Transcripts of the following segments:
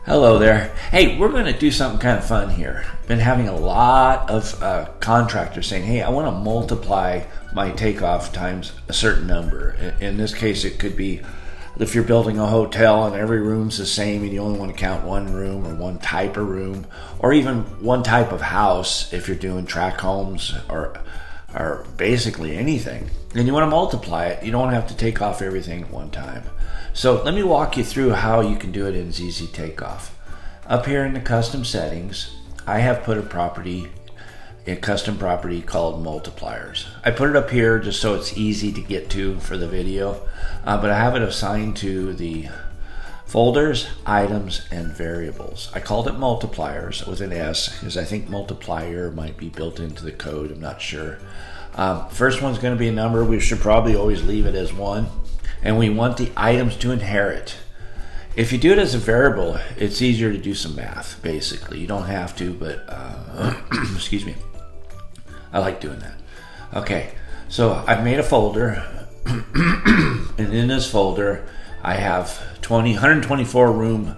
Hello there. Hey, we're going to do something kind of fun here. Been having a lot of contractors saying, hey, I want to multiply my takeoff times a certain number. In this case, it could be if you're building a hotel and every room's the same and you only want to count one room or one type of room, or even one type of house if you're doing tract homes or basically anything. And you want to multiply it. You don't have to take off everything at one time. So let me walk you through how you can do it in zzTakeoff. Up here in the custom settings, I have put a custom property called Multipliers. I put it up here just so it's easy to get to for the video, but I have it assigned to the folders, items, and variables. I called it Multipliers with an S because I think multiplier might be built into the code. I'm not sure. First one's going to be a number. We should probably always leave it as 1. And we want the items to inherit. If you do it as a variable, it's easier to do some math, basically. You don't have to, but excuse me. I like doing that. Okay, so I've made a folder, and in this folder, I have 124 room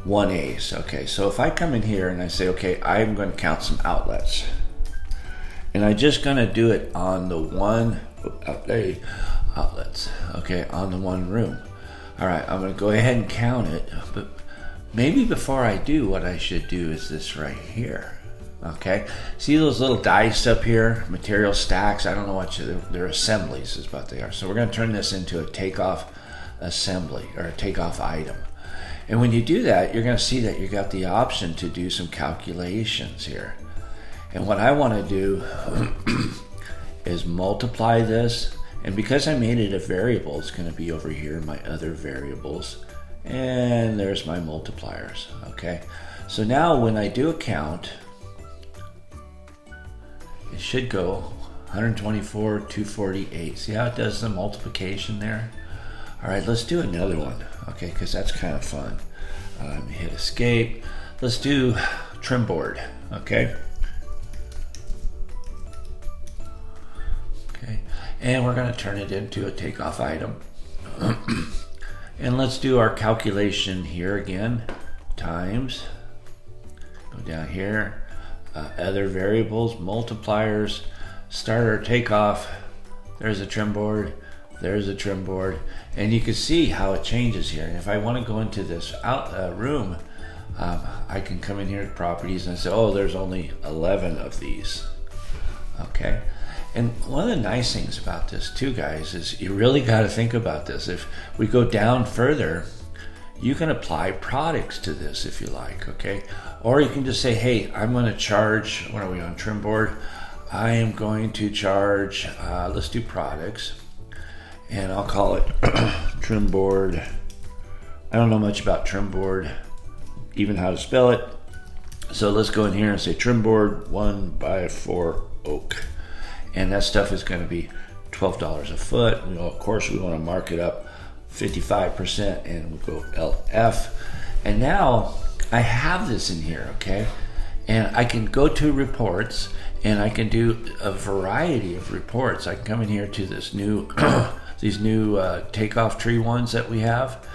1As. Okay, so if I come in here and I say, okay, I'm going to count some outlets. And I'm just going to do it on the outlets, okay, on the one room. All right, I'm going to go ahead and count it, but maybe before I do, what I should do is this right here. Okay, see those little dice up here, material stacks? I don't know what they're assemblies is what they are. So we're going to turn this into a takeoff assembly or a takeoff item. And when you do that, you're going to see that you got the option to do some calculations here. And what I want to do is multiply this. And because I made it a variable, it's going to be over here in my other variables. And there's my multipliers, okay? So now when I do a count, it should go 124, 248. See how it does the multiplication there? All right, let's do another one, okay? Because that's kind of fun. Let me hit escape. Let's do trim board, okay? And we're going to turn it into a takeoff item. And let's do our calculation here again. Times. Go down here. Other variables, multipliers, start our takeoff. There's a trim board. There's a trim board. And you can see how it changes here. And if I want to go into this room, I can come in here to properties and say, oh, there's only 11 of these. Okay. And one of the nice things about this too, guys, is you really got to think about this. If we go down further, you can apply products to this if you like, okay? Or you can just say, hey, I'm going to charge, what are we on, trim board? I am going to charge, let's do products, and I'll call it trim board. I don't know much about trim board, even how to spell it. So let's go in here and say trim board 1x4 oak. And that stuff is going to be $12 a foot. Of course, we want to mark it up 55%, and we'll go LF. And now I have this in here, okay? And I can go to reports, and I can do a variety of reports. I can come in here to this new, these new takeoff tree ones that we have,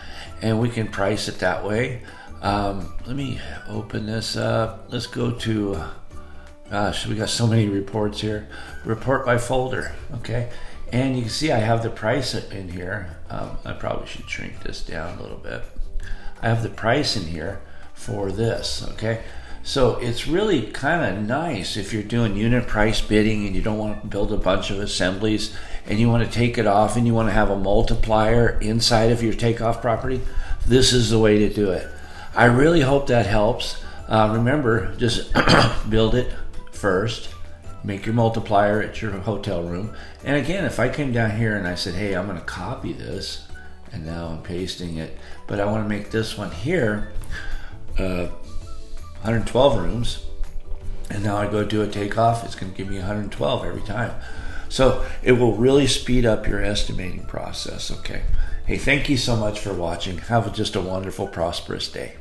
and we can price it that way. Let me open this up. Let's go to gosh, we got so many reports here. Report by folder, okay? And you can see I have the price in here. I probably should shrink this down a little bit. I have the price in here for this, okay? So it's really kind of nice if you're doing unit price bidding and you don't want to build a bunch of assemblies and you want to take it off and you want to have a multiplier inside of your takeoff property. This is the way to do it. I really hope that helps. Remember, just build it first, make your multiplier at your hotel room. And again, if I came down here and I said, hey, I'm going to copy this, and now I'm pasting it, but I want to make this one here 112 rooms, and now I go do a takeoff, it's going to give me 112 every time. So it will really speed up your estimating process, okay? Hey, thank you so much for watching. Have just a wonderful, prosperous day.